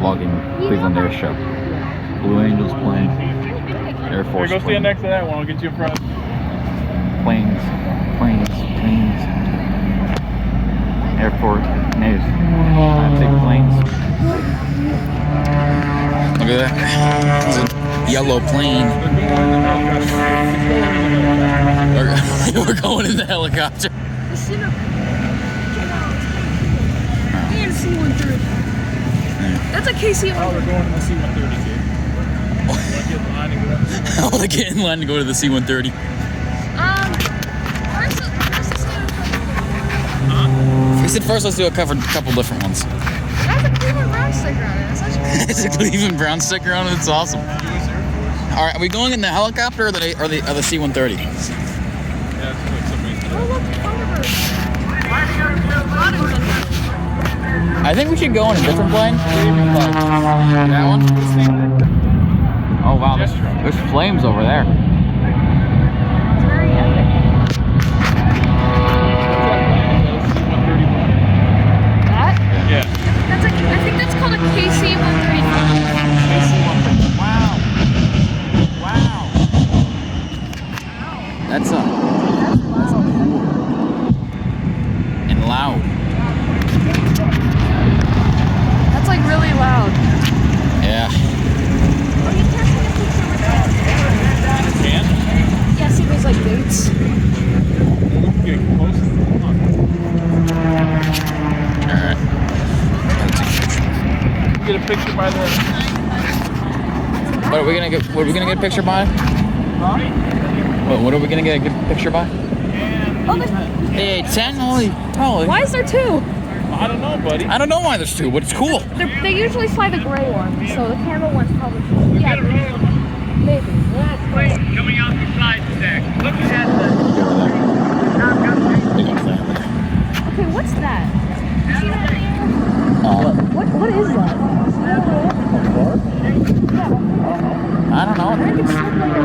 vlogging Cleveland Air Show. Blue Angels plane, Air Force Here, go plane. stand next to that one. I'll get you in front. Planes. Air Force, big planes. Look at that. It's a yellow plane. We're going in the helicopter. The Civic. And C-130. That's a KC-130. Oh, we're going to the C-130, dude. I want to get in line to go to the C-130. We said first let's do a couple different ones. That's a Cleveland Brown sticker on it. That's actually It's a Cleveland Brown sticker on it. It's awesome. All right, are we going in the helicopter or the C-130? Yeah, it's like somebody's. Oh, look, Thunderbird. I think we should go in a different plane. That one? Oh wow, there's flames over there. It's very epic. That? Yeah. That's I think that's called a KC-135. Wow. Wow. That's cool. And loud. That's like really loud. Yeah. Oh, you can't see a picture with that. Can? Yeah, see those like boots. Get close. Alright. Get a picture by the. What are we gonna get a picture by? What are we gonna get a good picture by? Oh, there's... Hey, 10? Holy. Why is there two? I don't know, buddy. I don't know why there's two, but it's cool. They usually fly the gray one, so the candle one's probably... Yeah, maybe. Coming out the side stack. Looking at Okay, what's that? See that in the air? What is that? I don't I know. think it's something like that.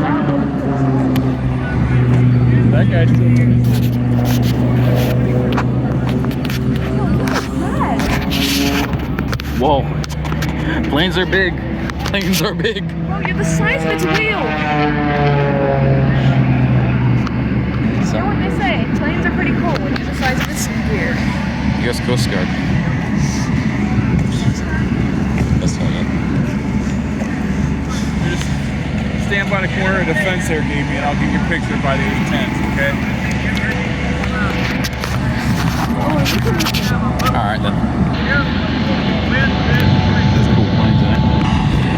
That guy's still. Whoa. Planes are big. Planes are big. Bro, you're the size of its wheel. You know what they say? Planes are pretty cool when you're the size of its gear. U.S. Coast Guard. That's all right. Just stand by the corner of the fence there, Gaby, and I'll get your picture by the 810s, okay? Alright then. There's cool planes in it.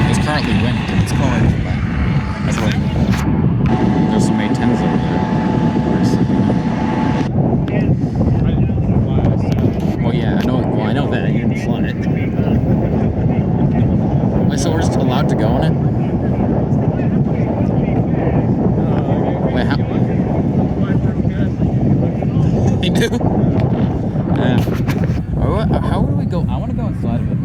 There's currently wind. It's going. That's like. There's some 810s over there. Well, yeah, I know that. You didn't fly it. Wait, so we're just allowed to go in it? Wait, how? They do? How would we go? I want to go inside of it.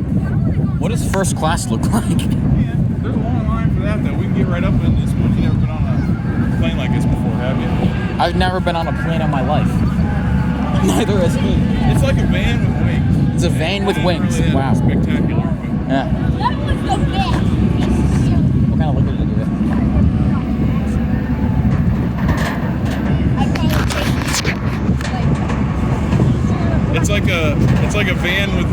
What does first class look like? There's a long line for that, though. We can get right up in this one. You've never been on a plane like this before, have you? I've never been on a plane in my life. Neither has he. It's like a van with wings. It's a van with wings. Really Wow. Spectacular. Yeah. What kind of liquor did you get? It's like a van with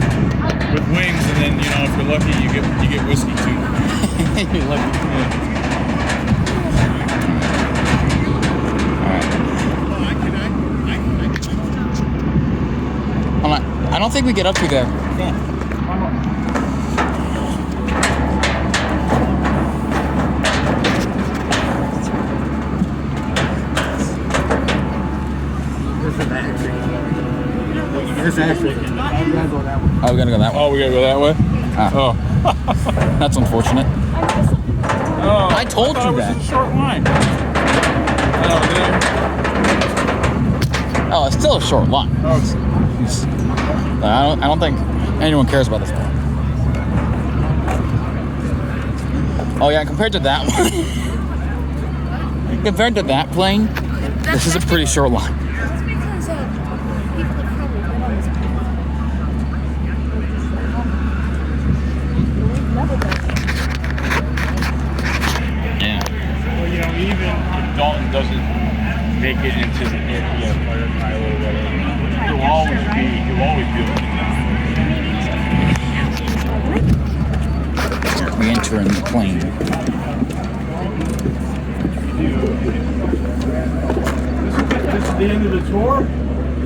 wings, and then if you're lucky, you get whiskey too. You're lucky. Yeah. Hold on. I don't think we get up to there. Oh, we're gonna go that way. Oh, we gotta go that way. Ah. Oh, That's unfortunate. oh I told thought you it was that. a short line. Oh, there. Oh, it's still a short line. Oh, it's, I don't think anyone cares about this one. Oh yeah, compared to that one, compared to that plane, this is a pretty short line. That's because people have probably been on this plane. entering the plane. This is the end of the tour?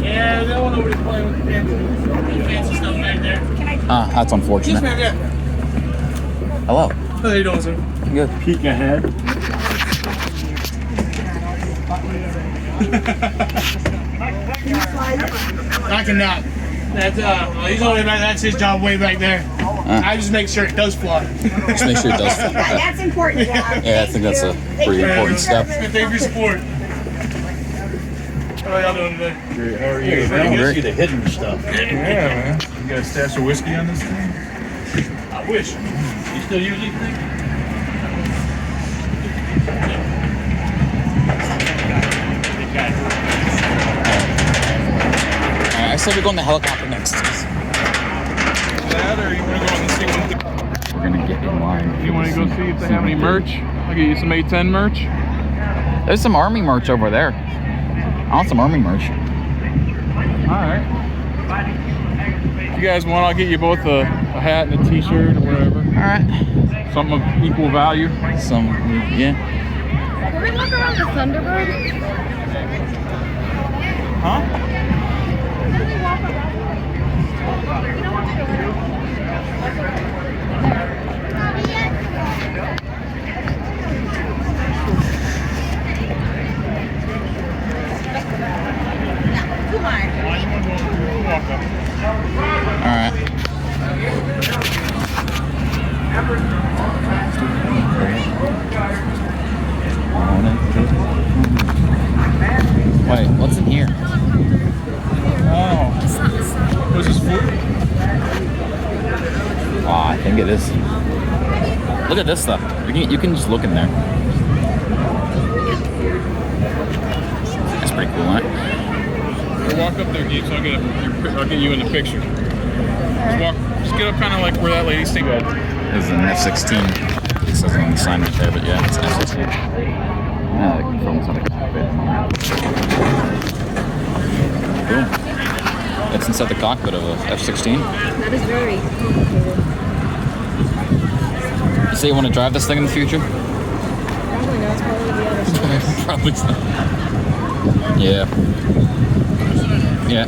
Yeah, that one over there playing with the fancy stuff back there. Ah, that's unfortunate. Yes, ma'am, yeah. Hello. How you doing, sir? Good. Peek ahead. I cannot. That's he's only back. That's his job way back there. I just make sure it does fly. Just make sure it does. That's important, John. Yeah, I think that's a pretty important step. Thank you for your support. How are y'all doing today? Great. How are you? Great. See the hidden stuff. Yeah, man. You got a stash of whiskey on this thing? I wish. You still use these things? I said we're going the helicopter next. That, or you want to go on the single? We're gonna get in line. You want to go see if they have any merch? I'll get you some A10 merch. There's some army merch over there. I want some army merch. Alright. If you guys want, I'll get you both a hat and a t-shirt or whatever. Alright. Something of equal value. Some, yeah. Can we walk around the Thunderbird? Huh? Can we walk around? You know what? Come on. Walk up. Alright. Wait, what's in here? Oh. Was this food? Oh, I think it is. Look at this stuff. You can just look in there. That's pretty cool, huh? Walk up there, Gabe, so I'll get you in the picture. Just get up kind of like where that lady's standing. This is an F-16. It says it on the sign right there, but yeah, it's an F-16. Yeah, the controls on the cockpit. Boom. It's inside the cockpit of a F-16. That is very complicated. You say you want to drive this thing in the future? Probably not. It's probably the other side. Probably so. Yeah. Yeah.